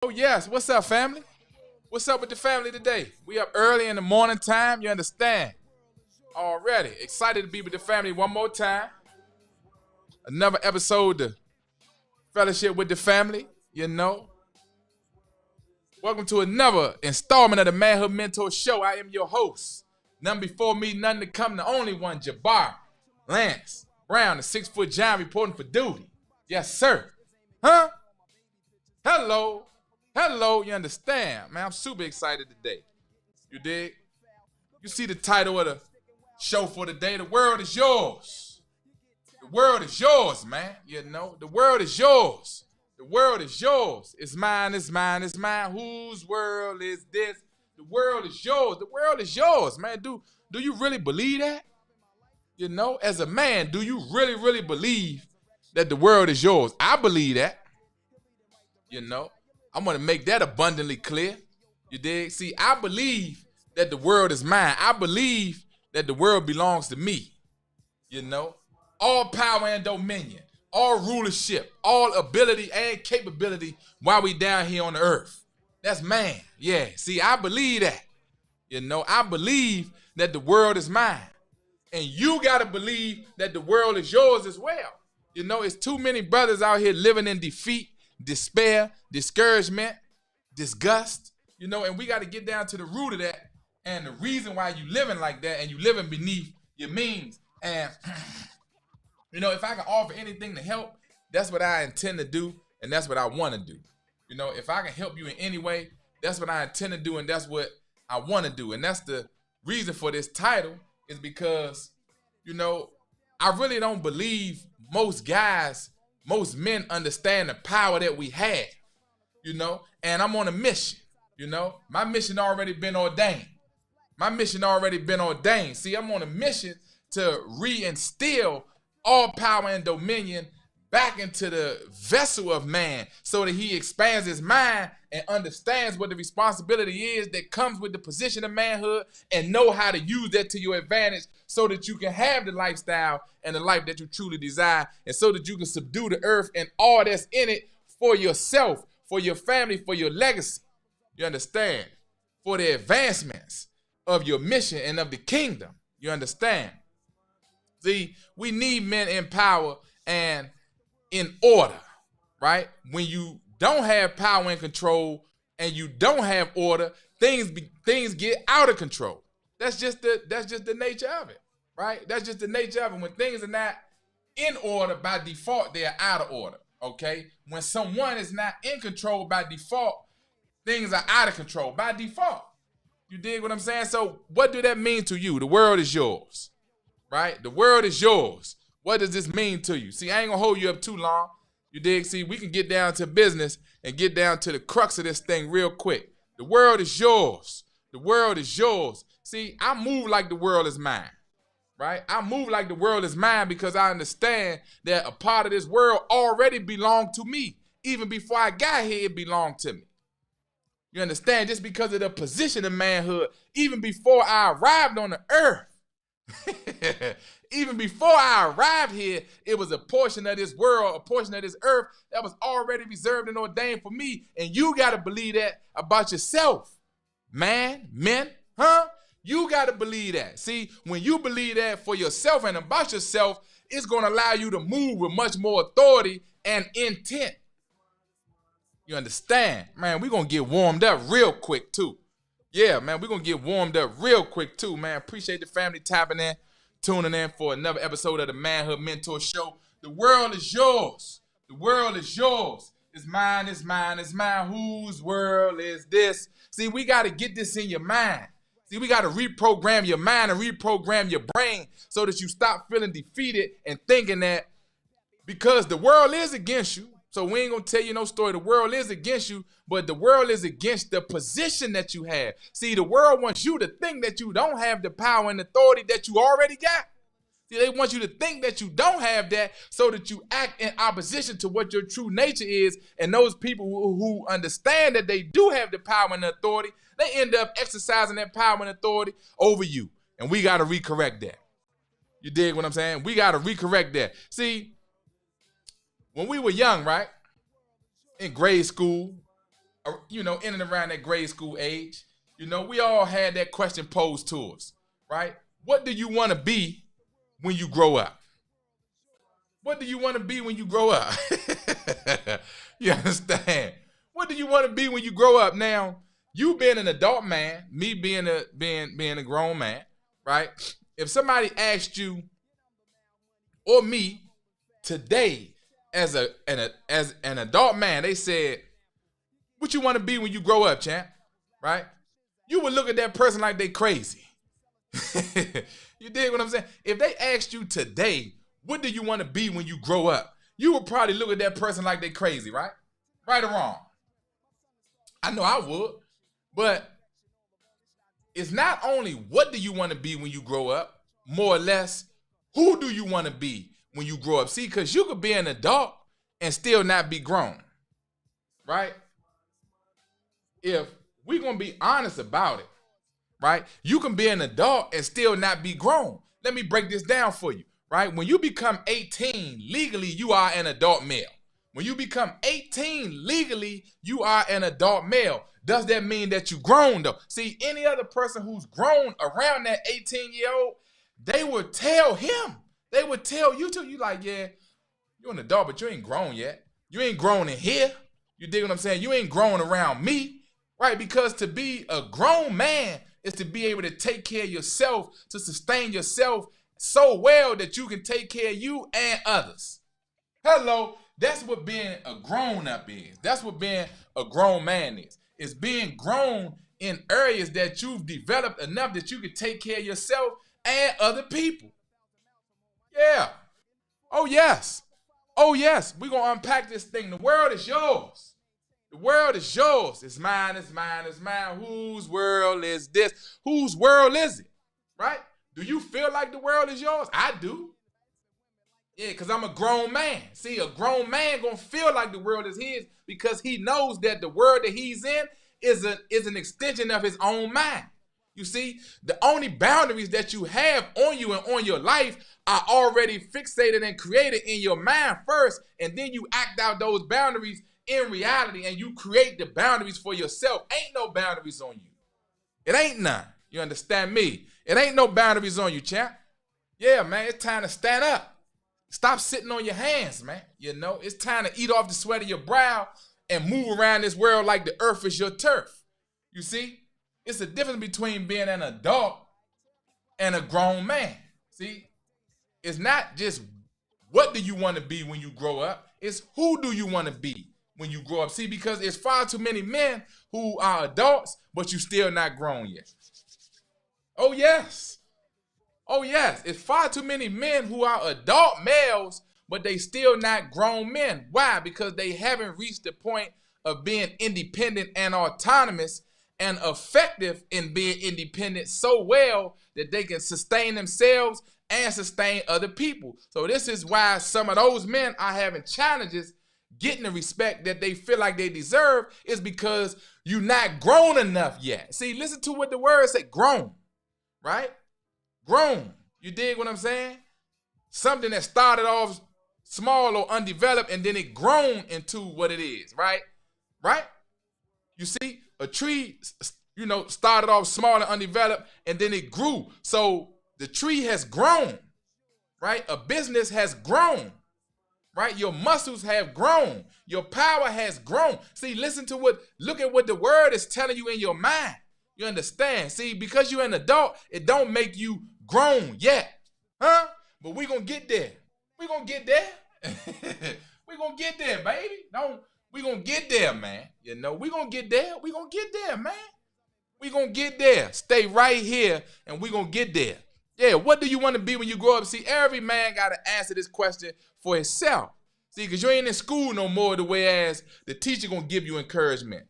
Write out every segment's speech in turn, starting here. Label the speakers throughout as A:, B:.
A: Oh, yes. What's up, family? What's up with the family today? We up early in the morning time. You understand? Already. Excited to be with the family one more time. Another episode of Fellowship with the Family. You know. Welcome to another installment of the Manhood Mentor Show. I am your host. None before me, none to come. The only one, Jabbar Lance Brown, the 6-foot giant reporting for duty. Yes, sir. Huh? Hello. Hello, you understand? Man, I'm super excited today. You dig? You see the title of the show for today. The world is yours. The world is yours, man. You know, the world is yours. The world is yours. It's mine, it's mine, it's mine. Whose world is this? The world is yours. The world is yours, man. Do you really believe that? You know, as a man, do you really believe that the world is yours? I believe that. You know. I'm going to make that abundantly clear. You dig? See, I believe that the world is mine. I believe that the world belongs to me. You know? All power and dominion, all rulership, all ability and capability while we down here on the earth. That's man. Yeah. See, I believe that. You know, I believe that the world is mine. And you got to believe that the world is yours as well. You know, it's too many brothers out here living in defeat, despair, discouragement, disgust, you know, and we got to get down to the root of that and the reason why you living like that and you living beneath your means. And, you know, if I can offer anything to help, that's what I intend to do and that's what I want to do. You know, if I can help you in any way, that's what I intend to do and that's what I want to do. And that's the reason for this title is because, you know, I really don't believe most men understand the power that we have, you know, and I'm on a mission, you know. My mission already been ordained. See, I'm on a mission to reinstill all power and dominion back into the vessel of man so that he expands his mind and understands what the responsibility is that comes with the position of manhood and know how to use that to your advantage so that you can have the lifestyle and the life that you truly desire and so that you can subdue the earth and all that's in it for yourself, for your family, for your legacy. You understand? For the advancements of your mission and of the kingdom. You understand? See, we need men in power and in order, right? When you don't have power and control and you don't have order, things get out of control. That's just the nature of it, right? That's just the nature of it. When things are not in order by default, they're out of order, okay? When someone is not in control by default, things are out of control by default. You dig what I'm saying? So what do that mean to you? The world is yours, right? The world is yours. What does this mean to you? See, I ain't gonna hold you up too long. You dig? See, we can get down to business and get down to the crux of this thing real quick. The world is yours. The world is yours. See, I move like the world is mine, right? I move like the world is mine because I understand that a part of this world already belonged to me. Even before I got here, it belonged to me. You understand? Just because of the position of manhood, even before I arrived on the earth, even before I arrived here, it was a portion of this world, a portion of this earth that was already reserved and ordained for me. And you got to believe that about yourself. Men, huh? You got to believe that. See, when you believe that for yourself and about yourself, it's going to allow you to move with much more authority and intent. You understand? Man, we're going to get warmed up real quick, too. Yeah, man, we're going to get warmed up real quick, too, man. Appreciate the family tapping in, tuning in for another episode of the Manhood Mentor Show. The world is yours. The world is yours. It's mine, it's mine, it's mine. Whose world is this? See, we got to get this in your mind. See, we got to reprogram your mind and reprogram your brain so that you stop feeling defeated and thinking that because the world is against you, so we ain't going to tell you no story. The world is against you, but the world is against the position that you have. See, the world wants you to think that you don't have the power and authority that you already got. See, they want you to think that you don't have that so that you act in opposition to what your true nature is. And those people who understand that they do have the power and the authority, they end up exercising that power and authority over you. And we got to recorrect that. You dig what I'm saying? We got to recorrect that. See, when we were young, right, in grade school, in and around that grade school age, we all had that question posed to us, right? What do you want to be when you grow up? What do you want to be when you grow up? You understand? What do you want to be when you grow up? Now, you being an adult man, me being a grown man, right? If somebody asked you or me today as an adult man, they said, "What you want to be when you grow up, champ?" Right? You would look at that person like they crazy. You dig what I'm saying? If they asked you today, what do you want to be when you grow up? You would probably look at that person like they crazy, right? Right or wrong? I know I would. But it's not only what do you want to be when you grow up, more or less, who do you want to be when you grow up? See, because you could be an adult and still not be grown, right? If we're going to be honest about it, right? You can be an adult and still not be grown. Let me break this down for you, right? When you become 18, legally, you are an adult male. When you become 18, legally, you are an adult male. Does that mean that you grown, though? See, any other person who's grown around that 18-year-old, they would tell him. They would tell you too. You like, yeah, you're an adult, but you ain't grown yet. You ain't grown in here. You dig what I'm saying? You ain't grown around me, right? Because to be a grown man is to be able to take care of yourself, to sustain yourself so well that you can take care of you and others. Hello, that's what being a grown-up is. That's what being a grown man is. It's being grown in areas that you've developed enough that you can take care of yourself and other people. Yeah. Oh, yes. Oh, yes. We're going to unpack this thing. The world is yours. The world is yours. It's mine, it's mine, it's mine. Whose world is this? Whose world is it? Right? Do you feel like the world is yours? I do. Yeah, because I'm a grown man. See, a grown man going to feel like the world is his because he knows that the world that he's in is an extension of his own mind. You see, the only boundaries that you have on you and on your life are already fixated and created in your mind first, and then you act out those boundaries in reality, and you create the boundaries for yourself. Ain't no boundaries on you. It ain't none. You understand me? It ain't no boundaries on you, champ. Yeah, man, it's time to stand up. Stop sitting on your hands, man. It's time to eat off the sweat of your brow and move around this world like the earth is your turf. You see? It's a difference between being an adult and a grown man. See? It's not just what do you want to be when you grow up. It's who do you want to be when you grow up. See, because it's far too many men who are adults, but you still not grown yet. Oh, yes. Oh, yes. It's far too many men who are adult males, but they still not grown men. Why? Because they haven't reached the point of being independent and autonomous and effective in being independent so well that they can sustain themselves and sustain other people. So this is why some of those men are having challenges getting the respect that they feel like they deserve, is because you're not grown enough yet. See, listen to what the words say, grown, right? Grown. You dig what I'm saying? Something that started off small or undeveloped and then it grown into what it is, right? Right? You see, a tree, started off small and undeveloped and then it grew. So the tree has grown, right? A business has grown. Right? Your muscles have grown. Your power has grown. See, look at what the word is telling you in your mind. You understand? See, because you're an adult, it don't make you grown yet. Huh? But we're going to get there. We're going to get there. We're going to get there, baby. We're going to get there, man. We're going to get there. We're going to get there, man. We're going to get there. Stay right here and we're going to get there. Yeah, what do you want to be when you grow up? See, every man got to answer this question for himself. See, because you ain't in school no more the way as the teacher going to give you encouragement.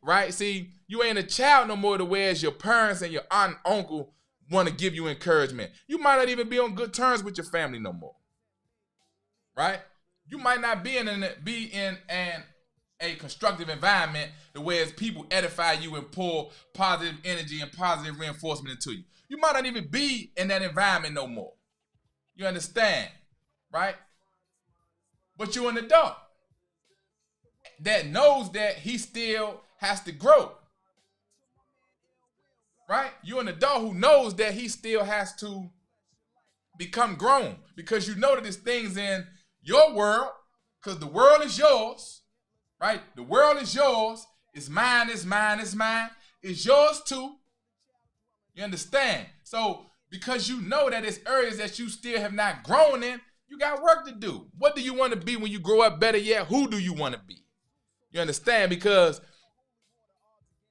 A: Right? See, you ain't a child no more the way as your parents and your aunt and uncle want to give you encouragement. You might not even be on good terms with your family no more. Right? You might not be in a constructive environment the way as people edify you and pour positive energy and positive reinforcement into you. You might not even be in that environment no more. You understand, right? But you're an adult that knows that he still has to grow. Right? You're an adult who knows that he still has to become grown, because you know that there's things in your world, because the world is yours, right? The world is yours. It's mine, it's mine, it's mine. It's yours too. You understand? So because you know that it's areas that you still have not grown in, you got work to do. What do you want to be when you grow up? Better yet, who do you want to be? You understand? Because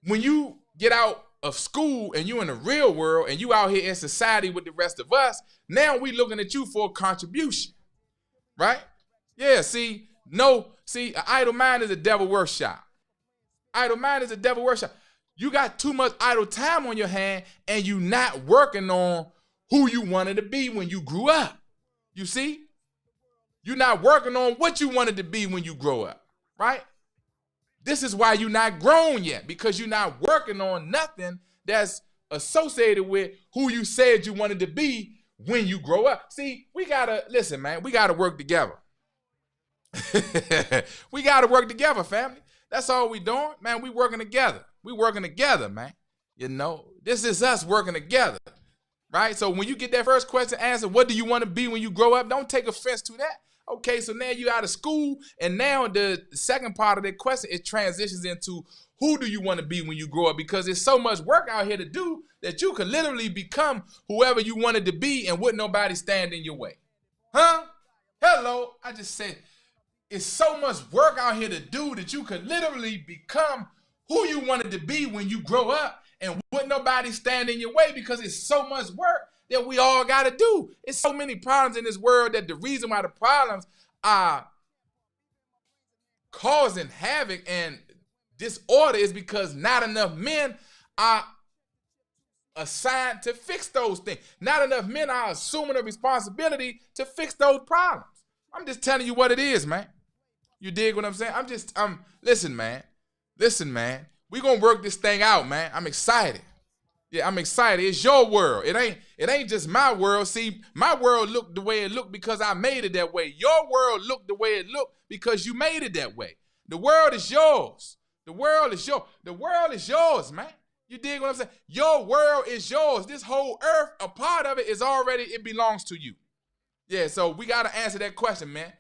A: when you get out of school and you in the real world and you out here in society with the rest of us, now we looking at you for a contribution, right? Yeah, an idle mind is a devil workshop. Idle mind is a devil workshop. You got too much idle time on your hand and you not working on who you wanted to be when you grew up. You see? You're not working on what you wanted to be when you grow up, right? This is why you're not grown yet, because you're not working on nothing that's associated with who you said you wanted to be when you grow up. See, we gotta work together. We gotta work together, family. That's all we doing, man. We working together. We working together, man. You know, this is us working together, right? So when you get that first question answered, what do you want to be when you grow up? Don't take offense to that. Okay, so now you out of school, and now the second part of that question, it transitions into who do you want to be when you grow up? Because there's so much work out here to do that you could literally become whoever you wanted to be and wouldn't nobody stand in your way. Huh? Hello, I just said it's so much work out here to do that you could literally become who you wanted to be when you grow up and wouldn't nobody stand in your way, because it's so much work that we all got to do. It's so many problems in this world that the reason why the problems are causing havoc and disorder is because not enough men are assigned to fix those things. Not enough men are assuming the responsibility to fix those problems. I'm just telling you what it is, man. You dig what I'm saying? Listen, man. We gonna work this thing out, man. I'm excited. Yeah, I'm excited. It's your world. It ain't just my world. See, my world looked the way it looked because I made it that way. Your world looked the way it looked because you made it that way. The world is yours. The world is yours. The world is yours, man. You dig what I'm saying? Your world is yours. This whole earth, a part of it it belongs to you. Yeah, so we got to answer that question, man.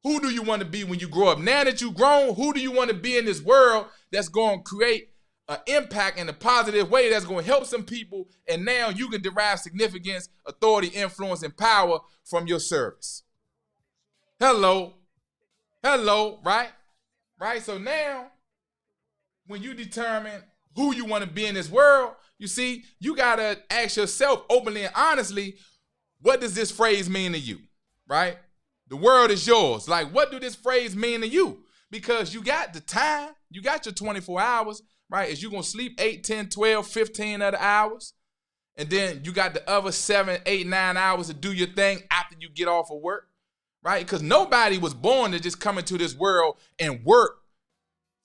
A: Who do you want to be when you grow up? Now that you've grown, who do you want to be in this world that's going to create an impact in a positive way that's going to help some people, and now you can derive significance, authority, influence, and power from your service? Hello, right? So now, when you determine who you want to be in this world, you see, you got to ask yourself openly and honestly, what does this phrase mean to you, right? The world is yours. Like, what do this phrase mean to you? Because you got the time, you got your 24 hours, right? Is you going to sleep 8, 10, 12, 15 other hours? And then you got the other 7, 8, 9 hours to do your thing after you get off of work, right? Because nobody was born to just come into this world and work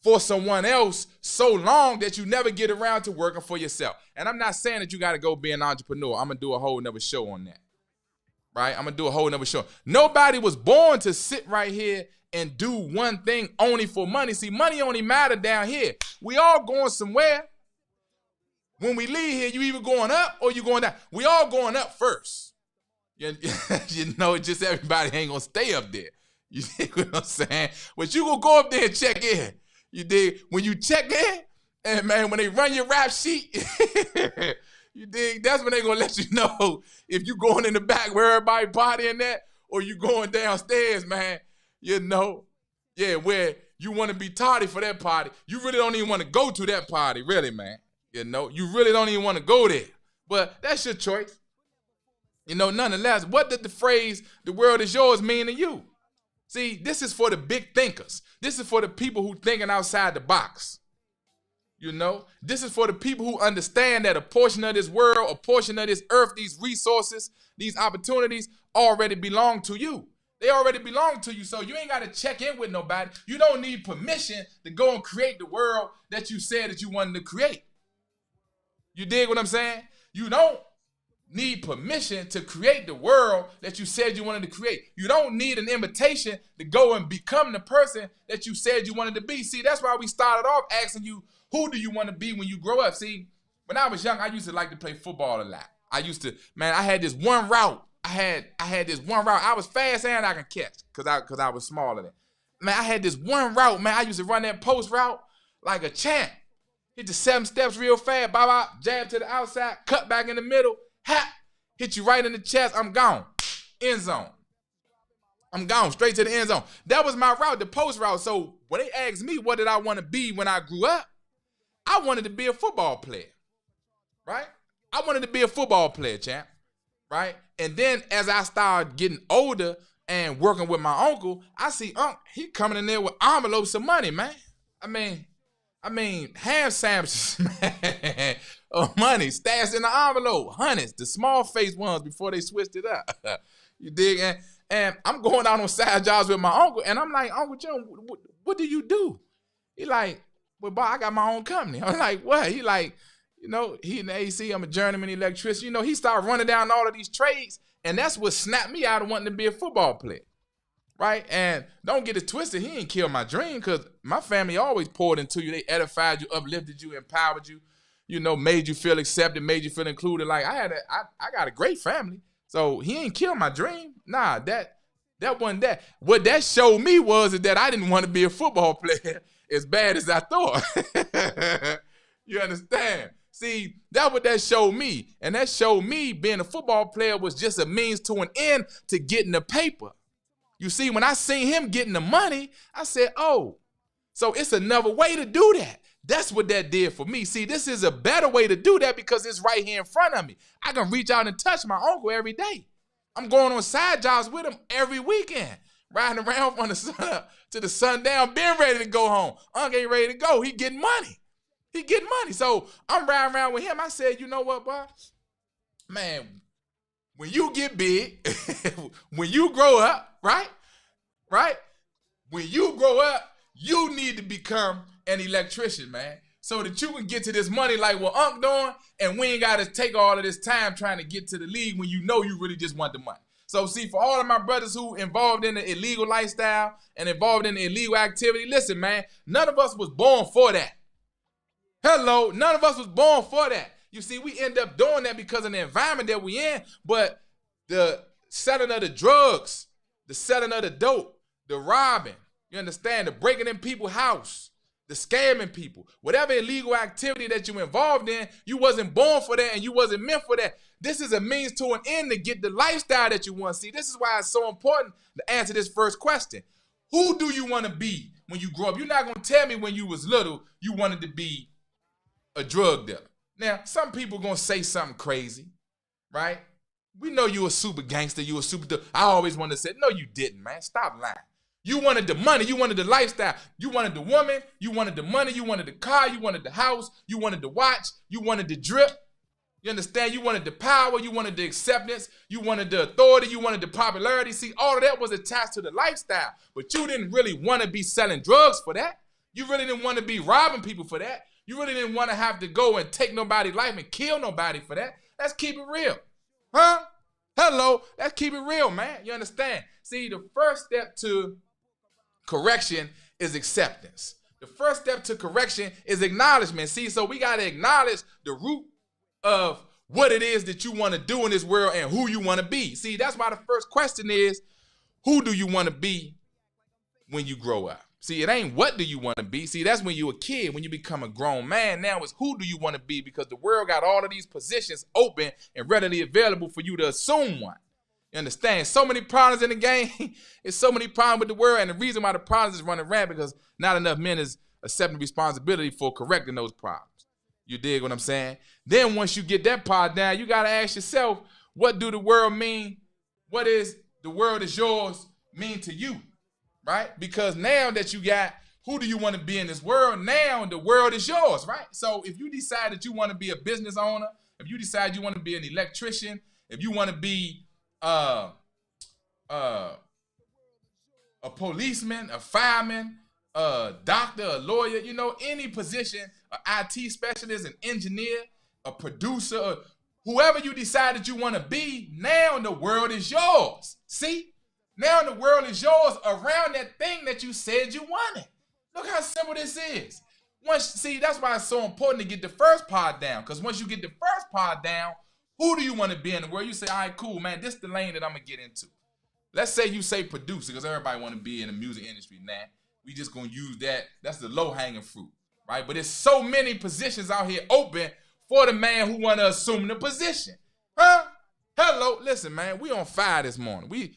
A: for someone else so long that you never get around to working for yourself. And I'm not saying that you got to go be an entrepreneur. I'm going to do a whole nother show on that, right? I'm going to do a whole nother show. Nobody was born to sit right here and do one thing only for money. See, money only matter down here. We all going somewhere. When we leave here, you either going up or you going down. We all going up first. You know, just everybody ain't going to stay up there. You dig what I'm saying? But you going to go up there and check in. You dig? When you check in, and man, when they run your rap sheet, you dig? That's when they going to let you know if you going in the back where everybody partying at or you going downstairs, man. You know, yeah, where you want to be tardy for that party. You really don't even want to go to that party, really, man. You know, you really don't even want to go there. But that's your choice. You know, nonetheless, what did the phrase, the world is yours, mean to you? See, this is for the big thinkers. This is for the people who thinking outside the box. You know, this is for the people who understand that a portion of this world, a portion of this earth, these resources, these opportunities already belong to you. They already belong to you, so you ain't got to check in with nobody. You don't need permission to go and create the world that you said that you wanted to create. You dig what I'm saying? You don't need permission to create the world that you said you wanted to create. You don't need an invitation to go and become the person that you said you wanted to be. See, that's why we started off asking you, Who do you want to be when you grow up? See, when I was young, I used to like to play football a lot. I had this one route. I had this one route. I was fast and I can catch because I was smaller than. Man, I had this one route, man. I used to run that post route like a champ. Hit the 7 steps real fast, bop, jab to the outside, cut back in the middle, hap, hit you right in the chest, I'm gone. End zone. I'm gone, straight to the end zone. That was my route, the post route. So when they asked me what did I want to be when I grew up, I wanted to be a football player, right? I wanted to be a football player, champ, right? And then as I started getting older and working with my uncle, I see he coming in there with envelopes of money, man. I mean, ham sandwiches, man, of money, stashed in the envelope, hundreds, the small face ones before they switched it up. You dig? And I'm going out on side jobs with my uncle, and I'm like, Uncle Jim, what do you do? He like, well, Bob, I got my own company. I'm like, what? He like, he in the AC, I'm a journeyman electrician. He started running down all of these trades, and that's what snapped me out of wanting to be a football player. Right? And don't get it twisted. He ain't killed my dream because my family always poured into you. They edified you, uplifted you, empowered you, made you feel accepted, made you feel included. Like I got a great family. So he ain't killed my dream. Nah, that wasn't that. What that showed me was that I didn't want to be a football player as bad as I thought. You understand? See, that's what that showed me. And that showed me being a football player was just a means to an end to getting the paper. You see, when I seen him getting the money, I said, oh, so it's another way to do that. That's what that did for me. See, this is a better way to do that because it's right here in front of me. I can reach out and touch my uncle every day. I'm going on side jobs with him every weekend, riding around from the sun up to the sundown, being ready to go home. Uncle ain't ready to go. He getting money. So I'm riding around with him. I said, you know what, boy? Man, when you get big, when you grow up, right? When you grow up, you need to become an electrician, man, so that you can get to this money like what Unc doing, and we ain't got to take all of this time trying to get to the league when you really just want the money. So see, for all of my brothers who involved in the illegal lifestyle and involved in the illegal activity, listen, man, none of us was born for that. Hello, none of us was born for that. You see, we end up doing that because of the environment that we in, but the selling of the drugs, the selling of the dope, the robbing, you understand, the breaking in people's house, the scamming people, whatever illegal activity that you involved in, you wasn't born for that and you wasn't meant for that. This is a means to an end to get the lifestyle that you want. See, this is why it's so important to answer this first question. Who do you want to be when you grow up? You're not going to tell me when you was little you wanted to be a drug dealer. Now, some people going to say something crazy, right? We know you a super gangster, you a super, I always wanted to say, no, you didn't, man. Stop lying. You wanted the money, you wanted the lifestyle, you wanted the woman, you wanted the money, you wanted the car, you wanted the house, you wanted the watch, you wanted the drip. You understand? You wanted the power, you wanted the acceptance, you wanted the authority, you wanted the popularity. See, all of that was attached to the lifestyle, but you didn't really want to be selling drugs for that. You really didn't want to be robbing people for that. You really didn't want to have to go and take nobody's life and kill nobody for that. Let's keep it real. Huh? Hello, let's keep it real, man. You understand? See, the first step to correction is acceptance. The first step to correction is acknowledgement. See, so we got to acknowledge the root of what it is that you want to do in this world and who you want to be. See, that's why the first question is, who do you want to be when you grow up? See, it ain't what do you want to be. See, that's when you're a kid. When you become a grown man, now it's who do you want to be, because the world got all of these positions open and readily available for you to assume one. You understand? So many problems in the game. It's so many problems with the world, and the reason why the problems is running rampant because not enough men is accepting responsibility for correcting those problems. You dig what I'm saying? Then once you get that part down, you got to ask yourself, what do the world mean? What is the world is yours mean to you? Right? Because now that you got who do you want to be in this world, now the world is yours, right? So if you decide that you want to be a business owner, if you decide you want to be an electrician, if you want to be a policeman, a fireman, a doctor, a lawyer, you know, any position, an IT specialist, an engineer, a producer, whoever you decide that you want to be, now the world is yours. See? Now the world is yours around that thing that you said you wanted. Look how simple this is. See, that's why it's so important to get the first part down. Because once you get the first part down, who do you want to be in the world? You say, all right, cool, man, this is the lane that I'm going to get into. Let's say you say producer, because everybody want to be in the music industry now. We just going to use that. That's the low-hanging fruit, right? But there's so many positions out here open for the man who want to assume the position. Huh? Hello. Listen, man, we on fire this morning.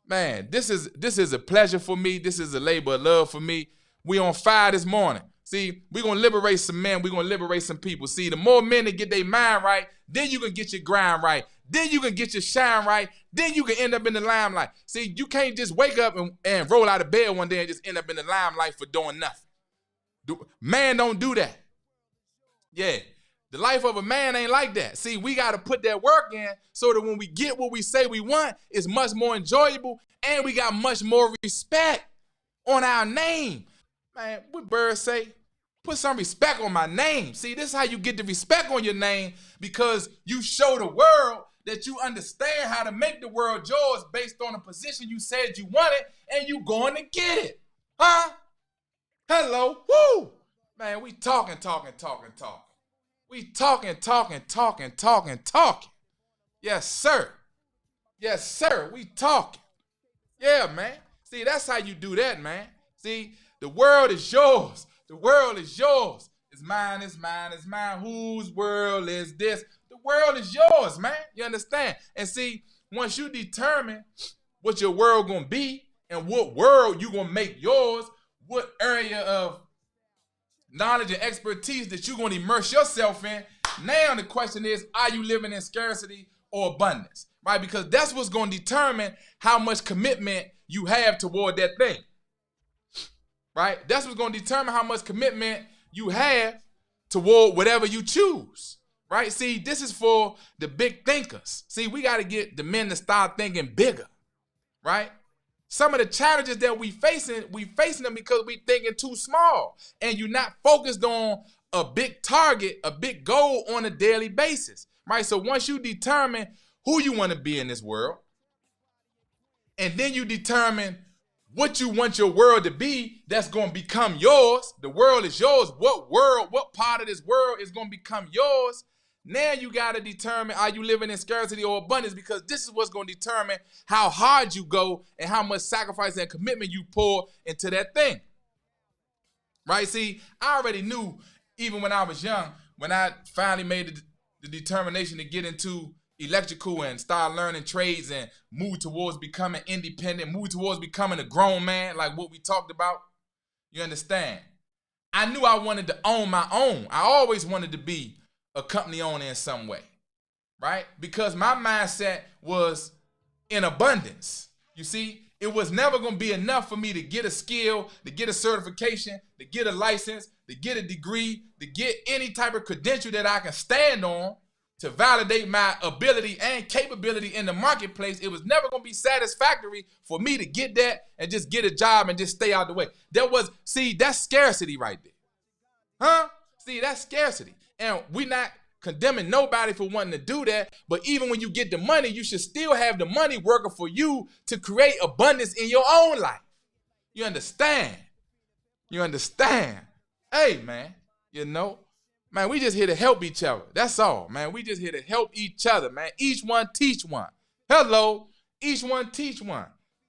A: Man, this is a pleasure for me. This is a labor of love for me. We on fire this morning. See, we're going to liberate some men. We're going to liberate some people. See, the more men that get their mind right, then you can get your grind right. Then you can get your shine right. Then you can end up in the limelight. See, you can't just wake up and roll out of bed one day and just end up in the limelight for doing nothing. Man don't do that. Yeah. The life of a man ain't like that. See, we got to put that work in so that when we get what we say we want, it's much more enjoyable and we got much more respect on our name. Man, what birds say? Put some respect on my name. See, this is how you get the respect on your name, because you show the world that you understand how to make the world yours based on the position you said you wanted, and you going to get it. Huh? Hello. Woo! Man, we talking. We talking. Yes, sir. Yes, sir. We talking. Yeah, man. See, that's how you do that, man. See, the world is yours. The world is yours. It's mine, it's mine, it's mine. Whose world is this? The world is yours, man. You understand? And see, once you determine what your world gonna be and what world you gonna make yours, what area of knowledge and expertise that you're gonna immerse yourself in, now the question is, are you living in scarcity or abundance? Right? Because that's what's gonna determine how much commitment you have toward that thing. Right? That's what's going to determine how much commitment you have toward whatever you choose. Right? See, this is for the big thinkers. See, we got to get the men to start thinking bigger. Right? Some of the challenges that we facing them because we thinking too small. And you're not focused on a big target, a big goal on a daily basis. Right? So once you determine who you want to be in this world, and then you determine what you want your world to be, that's going to become yours. The world is yours. What part of this world is going to become yours? Now you got to determine, are you living in scarcity or abundance? Because this is what's going to determine how hard you go and how much sacrifice and commitment you pour into that thing. Right? See, I already knew, even when I was young, when I finally made the determination to get into electrical and start learning trades and move towards becoming independent, move towards becoming a grown man, like what we talked about. You understand? I knew I wanted to own my own. I always wanted to be a company owner in some way, right? Because my mindset was in abundance. You see, it was never going to be enough for me to get a skill, to get a certification, to get a license, to get a degree, to get any type of credential that I can stand on to validate my ability and capability in the marketplace. It was never going to be satisfactory for me to get that and just get a job and just stay out the way. That's scarcity right there. Huh? See, that's scarcity. And we're not condemning nobody for wanting to do that, but even when you get the money, you should still have the money working for you to create abundance in your own life. You understand? You understand? Hey, man, man, we just here to help each other. That's all, man. We just here to help each other, man. Each one teach one. Hello. Each one teach one.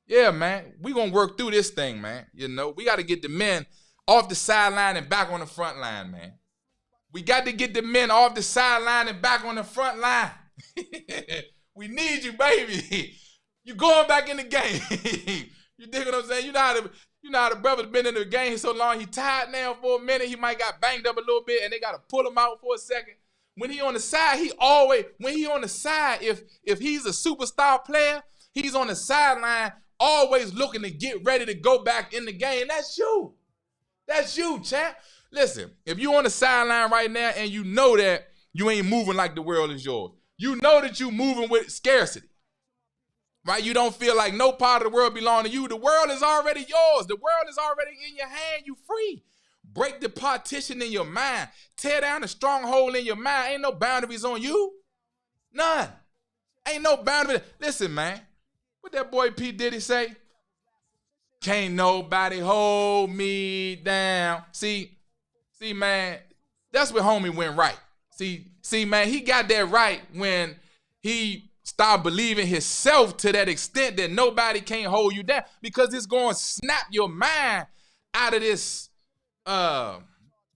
A: Yeah, man. We gonna work through this thing, man. We got to get the men off the sideline and back on the front line, man. We got to get the men off the sideline and back on the front line. We need you, baby. You going back in the game. You dig what I'm saying? You know how the brother's been in the game so long, he tired now for a minute. He might got banged up a little bit and they got to pull him out for a second. When he on the side, if he's a superstar player, he's on the sideline always looking to get ready to go back in the game. That's you. That's you, champ. Listen, if you on the sideline right now and you know that you ain't moving like the world is yours, you know that you moving with scarcity. Right? You don't feel like no part of the world belongs to you. The world is already yours. The world is already in your hand. You free. Break the partition in your mind. Tear down the stronghold in your mind. Ain't no boundaries on you. None. Ain't no boundaries. Listen, man. What that boy P. Diddy say? Can't nobody hold me down. See, See, man, that's where homie went right. See, man, he got that right when he started believing himself to that extent that nobody can't hold you down, because it's going to snap your mind out of this.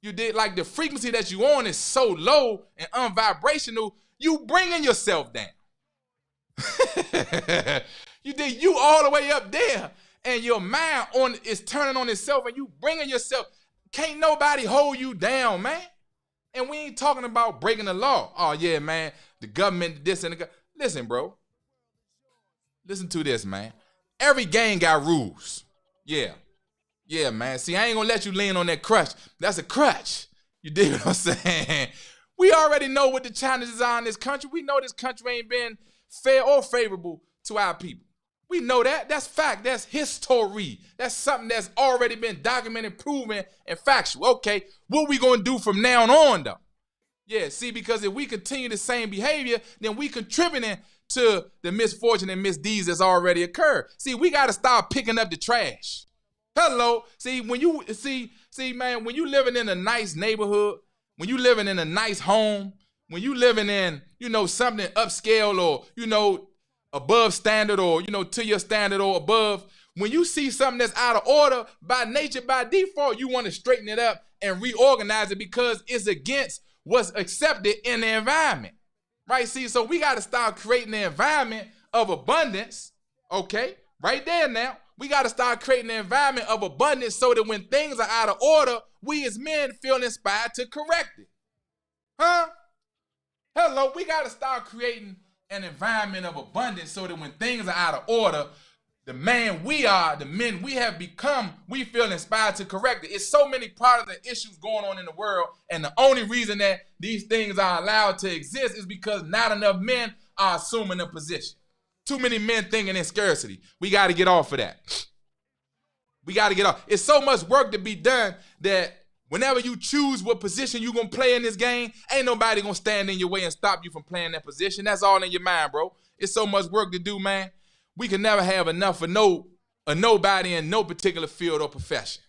A: You did, like, the frequency that you on is so low and unvibrational, you bringing yourself down. You all the way up there, and your mind is turning on itself, and you bringing yourself. Can't nobody hold you down, man. And we ain't talking about breaking the law. Oh yeah, man, the government, this and the listen, bro. Listen to this, man. Every game got rules. Yeah, man. See, I ain't gonna let you lean on that crutch. That's a crutch. You dig what I'm saying? We already know what the challenges are in this country. We know this country ain't been fair or favorable to our people. We know that. That's fact. That's history. That's something that's already been documented, proven, and factual. Okay, what we gonna do from now on, though? Yeah, see, because if we continue the same behavior, then we contributing to the misfortune and misdeeds that's already occurred. See, we gotta start picking up the trash. Hello. See, when you man, when you living in a nice neighborhood, when you living in a nice home, when you living in, something upscale or, above standard or, to your standard or above, when you see something that's out of order, by nature, by default, you want to straighten it up and reorganize it because it's against what's accepted in the environment, right? See, so we got to start creating the environment of abundance, okay? Right there now. We got to start creating an environment of abundance so that when things are out of order, we as men feel inspired to correct it. Huh? Hello, we got to start creating an environment of abundance so that when things are out of order, the man we are, the men we have become, we feel inspired to correct it. It's so many problems and issues going on in the world, and the only reason that these things are allowed to exist is because not enough men are assuming a position. Too many men thinking in scarcity. We got to get off of that. We got to get off. It's so much work to be done that whenever you choose what position you're going to play in this game, ain't nobody going to stand in your way and stop you from playing that position. That's all in your mind, bro. It's so much work to do, man. We can never have enough for nobody in no particular field or profession.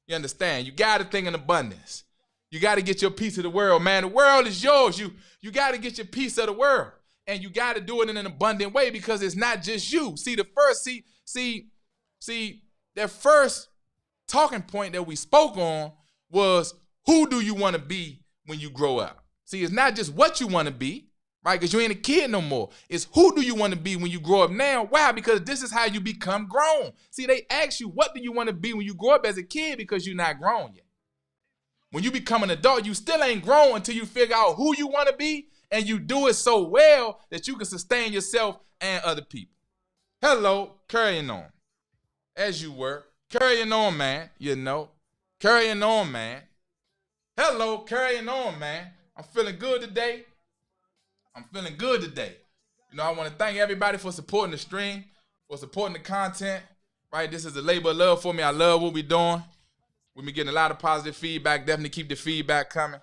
A: You understand? You got to think in abundance. You got to get your piece of the world, man. The world is yours. You got to get your piece of the world. And you got to do it in an abundant way because it's not just you. See, that first talking point that we spoke on was, who do you want to be when you grow up? See, it's not just what you want to be, right? Because you ain't a kid no more. It's who do you want to be when you grow up now? Why? Because this is how you become grown. See, they ask you, what do you want to be when you grow up as a kid? Because you're not grown yet. When you become an adult, you still ain't grown until you figure out who you want to be, and you do it so well that you can sustain yourself and other people. Hello, carrying on. As you were. Carrying on, man. Carrying on, man. Hello, carrying on, man. I'm feeling good today. I want to thank everybody for supporting the stream, for supporting the content. Right? This is a labor of love for me. I love what we're doing. We've been getting a lot of positive feedback. Definitely keep the feedback coming.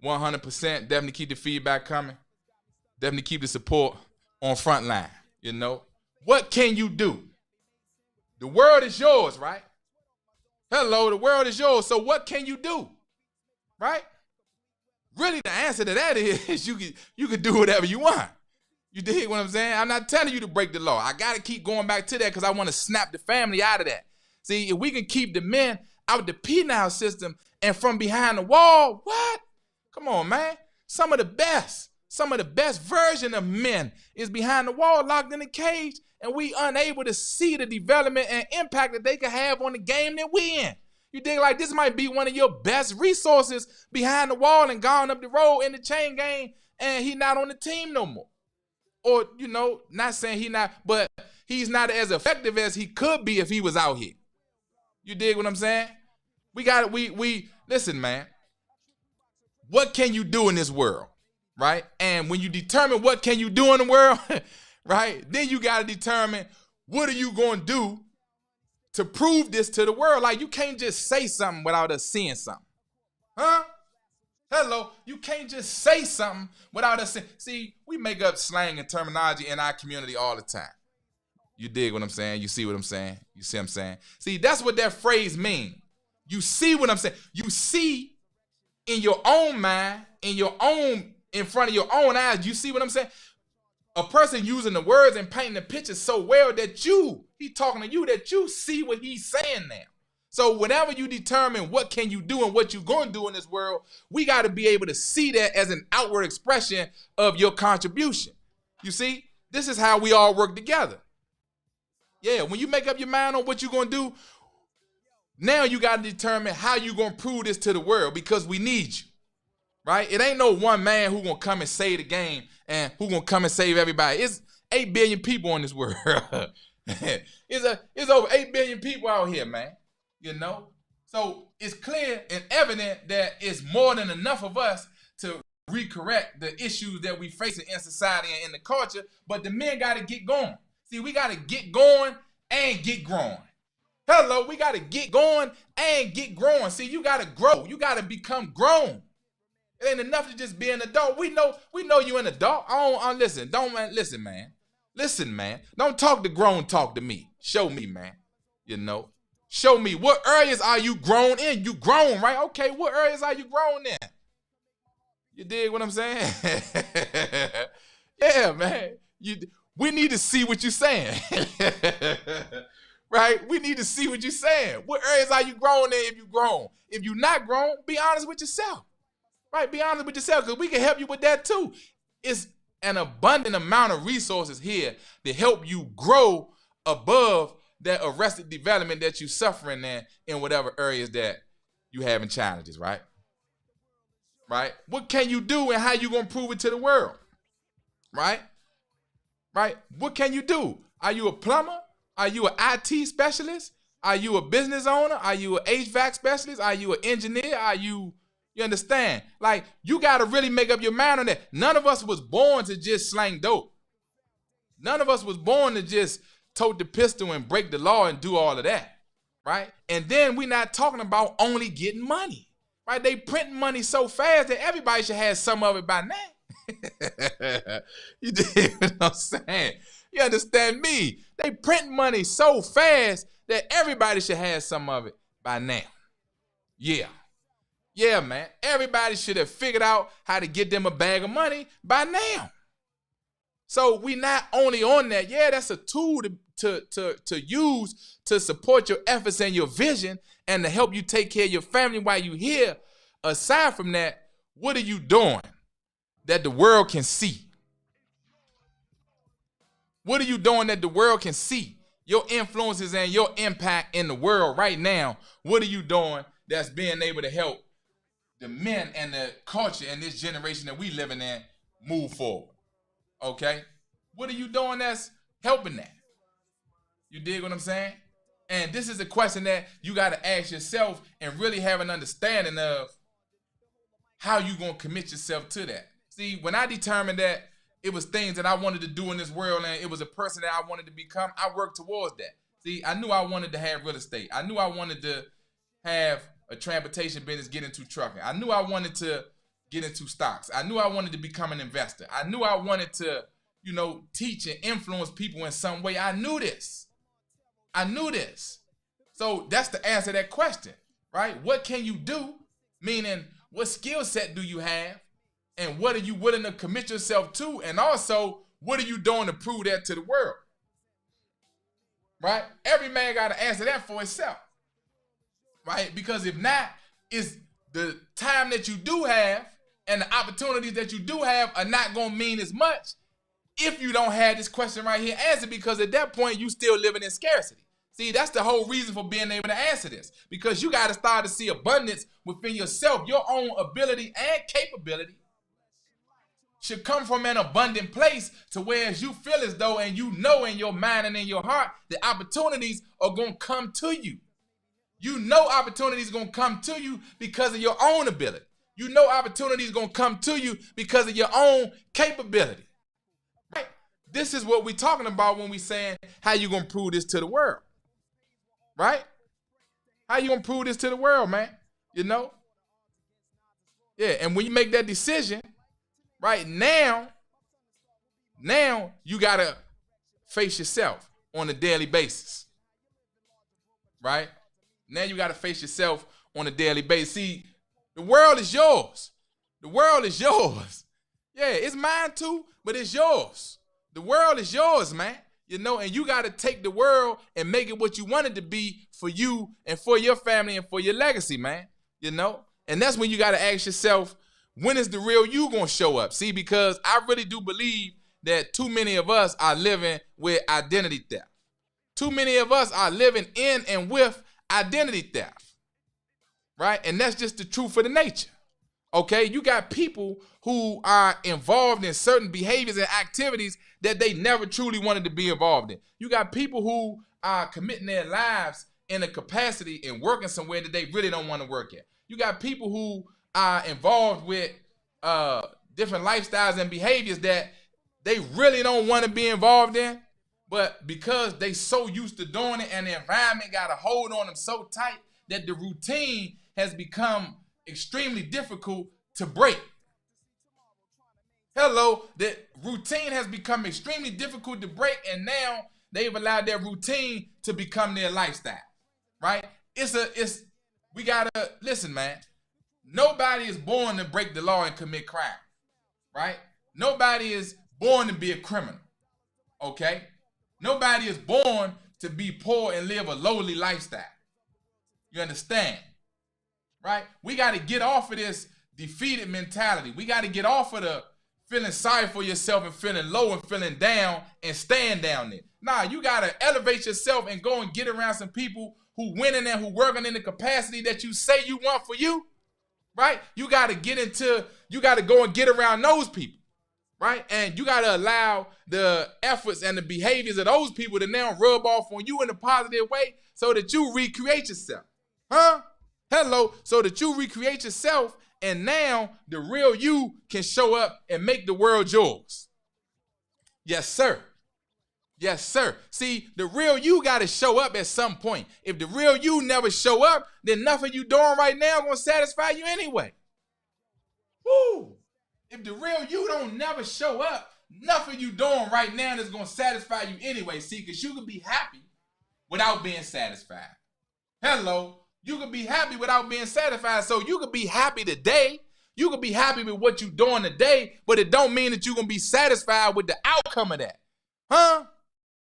A: 100%. Definitely keep the feedback coming. Definitely keep the support on Frontline. What can you do? The world is yours, right? Hello, the world is yours. So what can you do? Right? Really, the answer to that is you can do whatever you want. You dig what I'm saying? I'm not telling you to break the law. I got to keep going back to that because I want to snap the family out of that. See, if we can keep the men out the penal system and from behind the wall, what? Come on, man. Some of the best version of men is behind the wall, locked in a cage, and we unable to see the development and impact that they can have on the game that we in. You dig? Like, this might be one of your best resources behind the wall and gone up the road in the chain game, and he not on the team no more. Or, not saying he not, but he's not as effective as he could be if he was out here. You dig what I'm saying? We listen, man. What can you do in this world, right? And when you determine what can you do in the world, right, then you got to determine what are you going to do to prove this to the world. Like, you can't just say something without us seeing something. Huh? Hello, you can't just say something without us seeing. See, we make up slang and terminology in our community all the time. You dig what I'm saying? You see what I'm saying? You see what I'm saying? See, that's what that phrase means. You see what I'm saying? You see in your own mind, in front of your own eyes. You see what I'm saying? A person using the words and painting the picture so well that he's talking to you, that you see what he's saying now. So whenever you determine what can you do and what you're going to do in this world, we got to be able to see that as an outward expression of your contribution. You see, this is how we all work together. Yeah, when you make up your mind on what you're going to do, now you got to determine how you're going to prove this to the world, because we need you, right? It ain't no one man who going to come and save the game and who going to come and save everybody. It's 8 billion people in this world. It's over 8 billion people out here, man. You know? So it's clear and evident that it's more than enough of us to recorrect the issues that we facing in society and in the culture, but the men got to get going. See, we got to get going and get growing. Hello, we got to get going and get growing. See, you got to grow. You got to become grown. It ain't enough to just be an adult. We know you an adult. Listen, listen, man. Listen, man. Don't talk to grown, talk to me. Show me, man. You know, show me what areas are you grown in. You grown, right? Okay, what areas are you grown in? You dig what I'm saying? Yeah, man. We need to see what you're saying. Right? We need to see what you're saying. What areas are you growing in if you're grown? If you're not grown, be honest with yourself. Right? Be honest with yourself, because we can help you with that too. It's an abundant amount of resources here to help you grow above that arrested development that you're suffering in whatever areas that you having challenges, right? Right? What can you do and how you going to prove it to the world? Right? Right? What can you do? Are you a plumber? Are you an IT specialist? Are you a business owner? Are you an HVAC specialist? Are you an engineer? You understand? Like, you got to really make up your mind on that. None of us was born to just slang dope. None of us was born to just tote the pistol and break the law and do all of that, right? And then we're not talking about only getting money, right? They print money so fast that everybody should have some of it by now. You dig what I'm saying? You understand me? They print money so fast that everybody should have some of it by now. Yeah. Yeah, man. Everybody should have figured out how to get them a bag of money by now. So we not only on that, yeah, that's a tool to use to support your efforts and your vision and to help you take care of your family while you're here. Aside from that, what are you doing that the world can see? What are you doing that the world can see? Your influences and your impact in the world right now. What are you doing that's being able to help the men and the culture and this generation that we living in move forward? Okay? What are you doing that's helping that? You dig what I'm saying? And this is a question that you got to ask yourself and really have an understanding of how you going to commit yourself to that. See, when I determined that it was things that I wanted to do in this world and it was a person that I wanted to become, I worked towards that. See, I knew I wanted to have real estate. I knew I wanted to have a transportation business, get into trucking. I knew I wanted to get into stocks. I knew I wanted to become an investor. I knew I wanted to, teach and influence people in some way. I knew this. So that's the answer to that question, right? What can you do? Meaning, what skill set do you have? And what are you willing to commit yourself to? And also, what are you doing to prove that to the world? Right? Every man got to answer that for himself. Right? Because if not, it's the time that you do have and the opportunities that you do have are not going to mean as much if you don't have this question right here answered, because at that point, you still living in scarcity. See, that's the whole reason for being able to answer this, because you got to start to see abundance within yourself. Your own ability and capability should come from an abundant place to where as you feel as though, and you know in your mind and in your heart, the opportunities are going to come to you. You know opportunities are going to come to you because of your own ability. You know opportunities are going to come to you because of your own capability. Right? This is what we're talking about when we're saying how you going to prove this to the world. Right? How you going to prove this to the world, man? Yeah, and when you make that decision, right now you got to face yourself on a daily basis. Right? Now you got to face yourself on a daily basis. See, The world is yours. The world is yours. Yeah, it's mine too, but it's yours. The world is yours, man. And you got to take the world and make it what you want it to be for you and for your family and for your legacy, man. And that's when you got to ask yourself, when is the real you going to show up? See, because I really do believe that too many of us are living with identity theft. Too many of us are living in and with identity theft, right? And that's just the truth of the nature, okay? You got people who are involved in certain behaviors and activities that they never truly wanted to be involved in. You got people who are committing their lives in a capacity and working somewhere that they really don't want to work at. You got people who are involved with different lifestyles and behaviors that they really don't want to be involved in, but because they so used to doing it and the environment got a hold on them so tight that the routine has become extremely difficult to break. Hello, the routine has become extremely difficult to break, and now they've allowed their routine to become their lifestyle, right? We gotta listen, man. Nobody is born to break the law and commit crime, right? Nobody is born to be a criminal, okay? Nobody is born to be poor and live a lowly lifestyle. You understand, right? We got to get off of this defeated mentality. We got to get off of the feeling sorry for yourself and feeling low and feeling down and staying down there. Nah, you got to elevate yourself and go and get around some people who winning and who working in the capacity that you say you want for you, right? You got to go and get around those people. Right? And you got to allow the efforts and the behaviors of those people to now rub off on you in a positive way so that you recreate yourself. Huh? Hello. So that you recreate yourself and now the real you can show up and make the world yours. Yes, sir. Yes, sir. See, the real you got to show up at some point. If the real you never show up, then nothing you doing right now going to satisfy you anyway. Woo! If the real you don't never show up, nothing you doing right now is going to satisfy you anyway. See, because you can be happy without being satisfied. Hello. You can be happy without being satisfied. So you can be happy today. You can be happy with what you're doing today, but it don't mean that you're going to be satisfied with the outcome of that. Huh?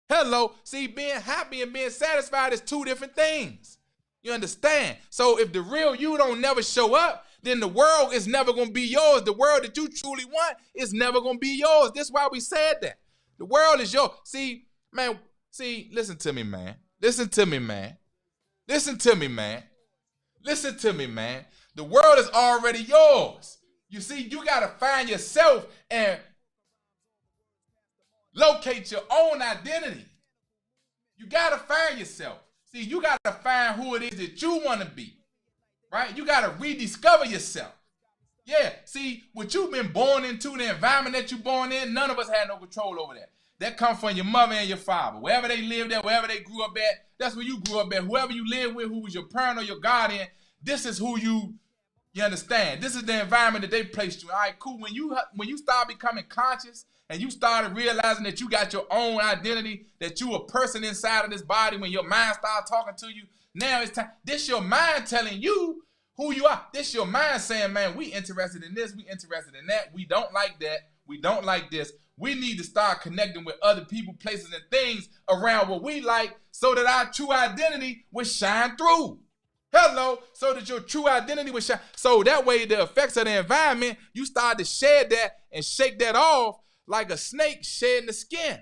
A: Hello. See, being happy and being satisfied is two different things. You understand? So if the real you don't never show up, then the world is never going to be yours. The world that you truly want is never going to be yours. That's why we said that. The world is yours. See, man, listen to me, man. Listen to me, man. Listen to me, man. Listen to me, man. The world is already yours. You see, you got to find yourself and locate your own identity. You got to find yourself. See, you got to find who it is that you want to be. Right? You got to rediscover yourself. Yeah. See, what you've been born into, the environment that you're born in, none of us had no control over that. That comes from your mother and your father. Wherever they lived at, wherever they grew up at, that's where you grew up at. Whoever you lived with, who was your parent or your guardian, this is who you understand. This is the environment that they placed you in. All right, cool. When you start becoming conscious and you started realizing that you got your own identity, that you a person inside of this body, when your mind starts talking to you, now it's time. This your mind telling you who you are. This your mind saying, man, we interested in this, we interested in that. We don't like that. We don't like this. We need to start connecting with other people, places, and things around what we like so that our true identity will shine through. Hello, so that your true identity will shine. So that way the effects of the environment, you start to shed that and shake that off like a snake shedding the skin.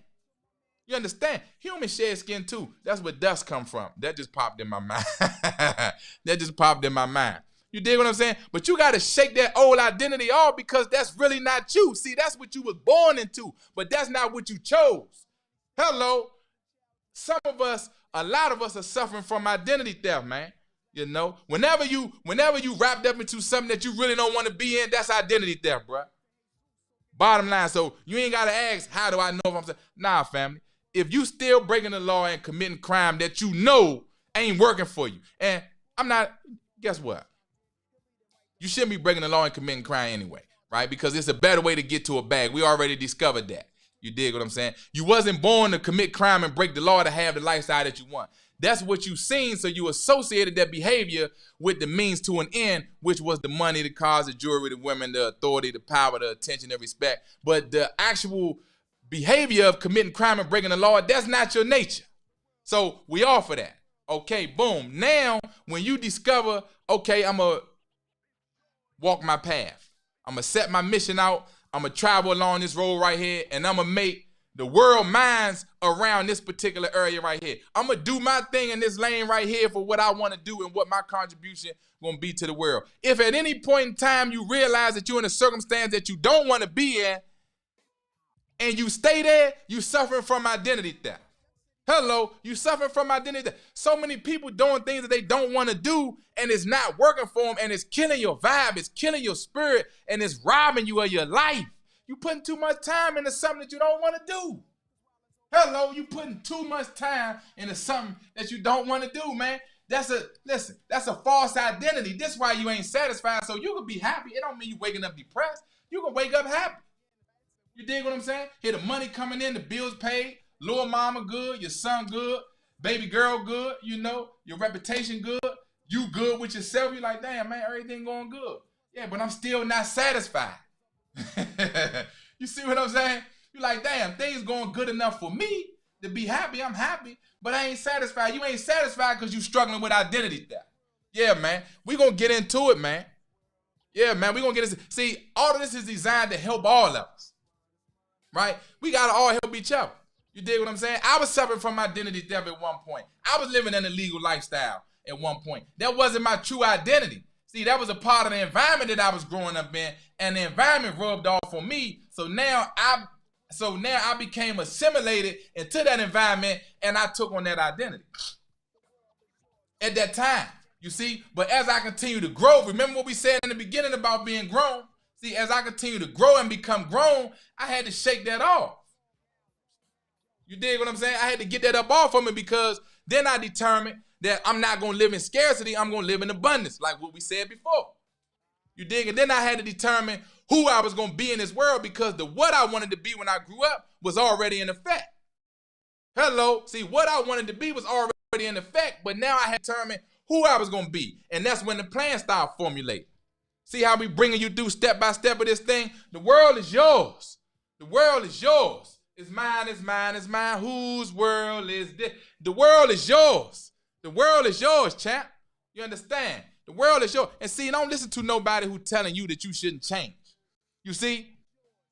A: You understand? Humans shed skin too. That's where dust come from. That just popped in my mind. That just popped in my mind. You dig what I'm saying? But you got to shake that old identity off because that's really not you. See, that's what you was born into, but that's not what you chose. Hello. Some of us, a lot of us are suffering from identity theft, man. You know, whenever you wrapped up into something that you really don't want to be in, that's identity theft, bro. Bottom line. So you ain't got to ask, how do I know if I'm saying? Nah, family. If you still breaking the law and committing crime that you know ain't working for you, and I'm not, guess what? You shouldn't be breaking the law and committing crime anyway, right? Because it's a better way to get to a bag. We already discovered that. You dig what I'm saying? You wasn't born to commit crime and break the law to have the lifestyle that you want. That's what you seen, so you associated that behavior with the means to an end, which was the money, the cars, the jewelry, the women, the authority, the power, the attention, the respect. But the actual behavior of committing crime and breaking the law, that's not your nature. So we offer that. Okay, boom. Now, when you discover, okay, I'm going to walk my path. I'm going to set my mission out. I'm going to travel along this road right here, and I'm going to make the world minds around this particular area right here. I'm going to do my thing in this lane right here for what I want to do and what my contribution going to be to the world. If at any point in time you realize that you're in a circumstance that you don't want to be in, and you stay there, you suffering from identity theft. Hello, you suffering from identity theft. So many people doing things that they don't want to do, and it's not working for them, and it's killing your vibe, it's killing your spirit, and it's robbing you of your life. You putting too much time into something that you don't want to do. Hello, you putting too much time into something that you don't want to do, man. That's a false identity. That's why you ain't satisfied. So you can be happy. It don't mean you waking up depressed. You can wake up happy. You dig what I'm saying? Hear the money coming in, the bills paid, little mama good, your son good, baby girl good, you know, your reputation good, you good with yourself. You're like, damn, man, everything going good. Yeah, but I'm still not satisfied. You see what I'm saying? You're like, damn, things going good enough for me to be happy. I'm happy, but I ain't satisfied. You ain't satisfied because you struggling with identity theft. Yeah, man. We going to get into it, man. Yeah, man. We going to get into it. See, all of this is designed to help all of us, right? We got to all help each other. You dig what I'm saying? I was suffering from identity theft at one point. I was living an illegal lifestyle at one point. That wasn't my true identity. See, that was a part of the environment that I was growing up in, and the environment rubbed off on me. So now I became assimilated into that environment, and I took on that identity at that time, you see. But as I continue to grow, remember what we said in the beginning about being grown? See, as I continue to grow and become grown, I had to shake that off. You dig what I'm saying? I had to get that up off of me, because then I determined that I'm not going to live in scarcity. I'm going to live in abundance, like what we said before. You dig? And then I had to determine who I was going to be in this world, because the what I wanted to be when I grew up was already in effect. Hello? See, what I wanted to be was already in effect, but now I had to determine who I was going to be. And that's when the plan started formulating. See how we bringing you through step by step of this thing? The world is yours. The world is yours. It's mine, it's mine, it's mine. Whose world is this? The world is yours. The world is yours, champ. You understand? The world is yours. And see, don't listen to nobody who's telling you that you shouldn't change. You see,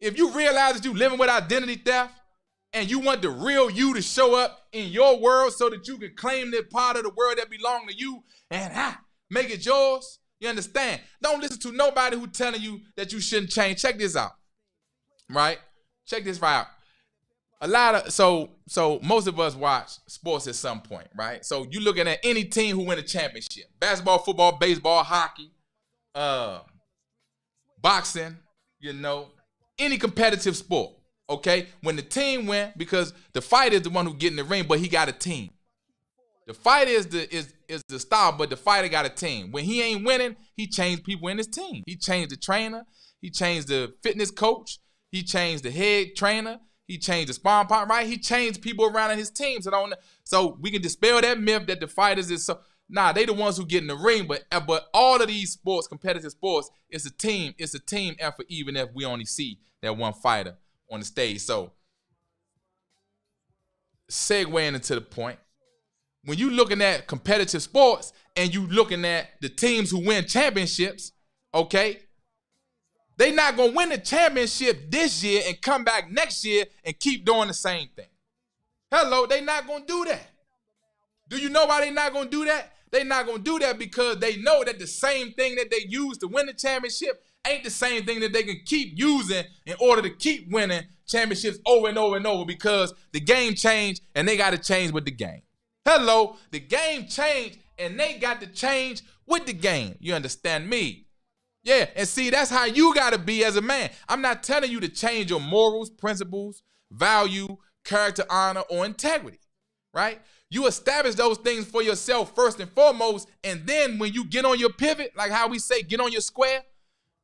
A: if you realize that you're living with identity theft and you want the real you to show up in your world so that you can claim that part of the world that belongs to you and make it yours, you understand? Don't listen to nobody who's telling you that you shouldn't change. Check this out, right? Check this right out. So most of us watch sports at some point, right? So you looking at any team who win a championship: basketball, football, baseball, hockey, boxing, you know, any competitive sport. Okay, when the team win, because the fighter is the one who get in the ring, but he got a team. The fighter is the star, but the fighter got a team. When he ain't winning, he changed people in his team. He changed the trainer, he changed the fitness coach, he changed the head trainer. He changed the sparring partner, right? He changed people around in his team. So we can dispel that myth that the fighters is so. Nah, they the ones who get in the ring, but all of these sports, competitive sports, it's a team effort, even if we only see that one fighter on the stage. So segueing into the point, when you looking at competitive sports and you looking at the teams who win championships, okay, they not going to win the championship this year and come back next year and keep doing the same thing. Hello, they not going to do that. Do you know why they not going to do that? They not going to do that because they know that the same thing that they use to win the championship ain't the same thing that they can keep using in order to keep winning championships over and over and over, because the game changed and they got to change with the game. Hello, the game changed and they got to change with the game. You understand me? Yeah, and see, that's how you got to be as a man. I'm not telling you to change your morals, principles, value, character, honor, or integrity, right? You establish those things for yourself first and foremost, and then when you get on your pivot, like how we say, get on your square,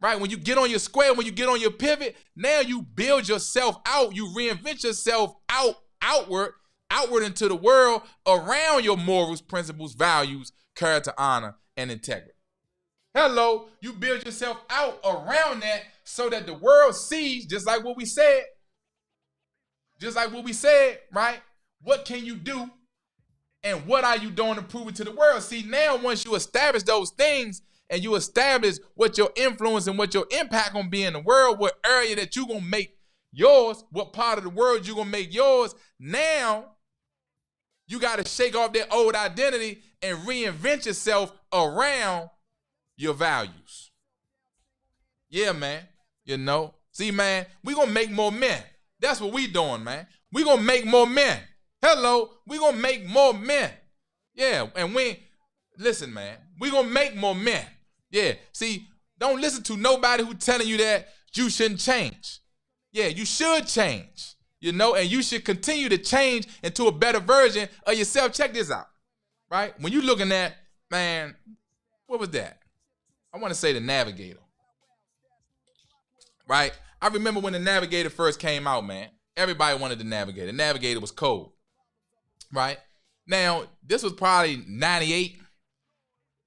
A: right? When you get on your square, when you get on your pivot, now you build yourself out, you reinvent yourself outward outward into the world around your morals, principles, values, character, honor, and integrity. Hello, you build yourself out around that so that the world sees, just like what we said, right? What can you do and what are you doing to prove it to the world? See, now once you establish those things and you establish what your influence and what your impact gonna be in the world, what area that you gonna make yours, what part of the world you gonna make yours, now you gotta shake off that old identity and reinvent yourself around your values. Yeah, man. See, man, we gonna make more men. That's what we doing, man. We gonna make more men. Hello, we gonna make more men. Yeah, and listen, man, we gonna make more men. Yeah, see, don't listen to nobody who telling you that you shouldn't change. Yeah, you should change, and you should continue to change into a better version of yourself. Check this out, right? When you looking at, man, what was that? I want to say the Navigator, right? I remember when the Navigator first came out, man. Everybody wanted the Navigator. The Navigator was cold, right? Now, this was probably 98,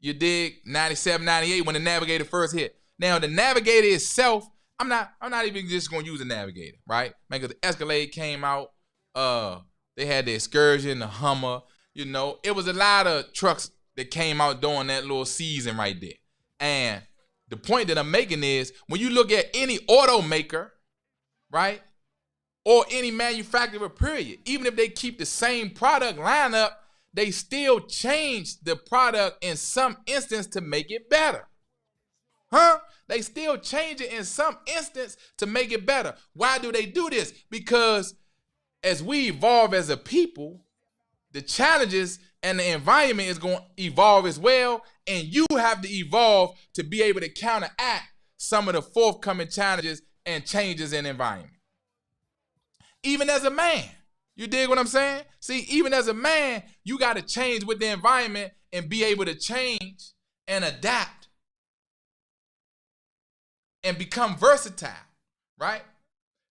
A: you dig? 97, 98 when the Navigator first hit. Now, the Navigator itself, I'm not even just going to use the Navigator, right? Man, because the Escalade came out. They had the Excursion, the Hummer, It was a lot of trucks that came out during that little season right there. And the point that I'm making is when you look at any automaker, right, or any manufacturer, period, even if they keep the same product lineup, they still change the product in some instance to make it better. They still change it in some instance to make it better. Why do they do this? Because as we evolve as a people, the challenges and the environment is going to evolve as well, and you have to evolve to be able to counteract some of the forthcoming challenges and changes in environment. Even as a man, you dig what I'm saying? See, even as a man, you got to change with the environment and be able to change and adapt and become versatile, right?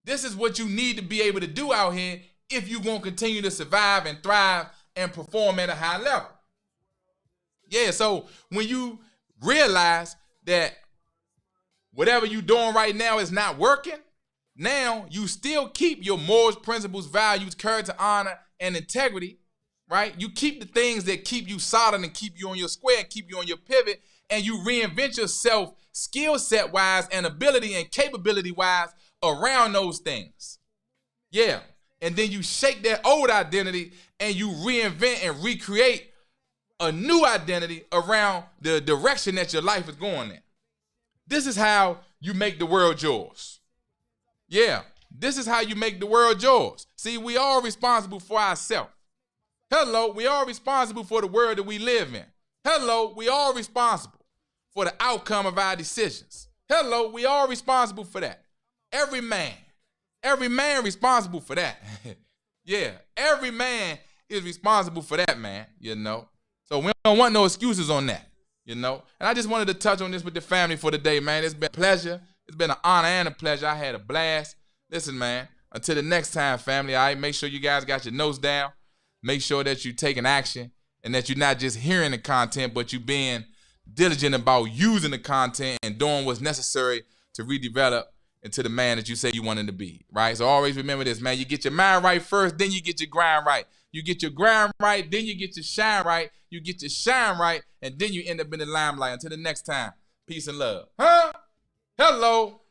A: This is what you need to be able to do out here if you're going to continue to survive and thrive and perform at a high level. Yeah, so when you realize that whatever you're doing right now is not working, now you still keep your morals, principles, values, character, honor, and integrity, right? You keep the things that keep you solid and keep you on your square and keep you on your pivot, and you reinvent yourself skill set wise and ability and capability wise around those things. Yeah. And then you shake that old identity and you reinvent and recreate a new identity around the direction that your life is going in. This is how you make the world yours. Yeah, this is how you make the world yours. See, we are responsible for ourselves. Hello, we are responsible for the world that we live in. Hello, we are responsible for the outcome of our decisions. Hello, we are responsible for that. Every man responsible for that. Yeah, every man is responsible for that, man, So we don't want no excuses on that, And I just wanted to touch on this with the family for today, man. It's been a pleasure. It's been an honor and a pleasure. I had a blast. Listen, man, until the next time, family, all right, make sure you guys got your notes down. Make sure that you're taking action and that you're not just hearing the content, but you're being diligent about using the content and doing what's necessary to redevelop into the man that you say you wanted to be, right? So always remember this, man. You get your mind right first, then you get your grind right. You get your grind right, then you get your shine right. You get your shine right, and then you end up in the limelight. Until the next time, peace and love. Hello.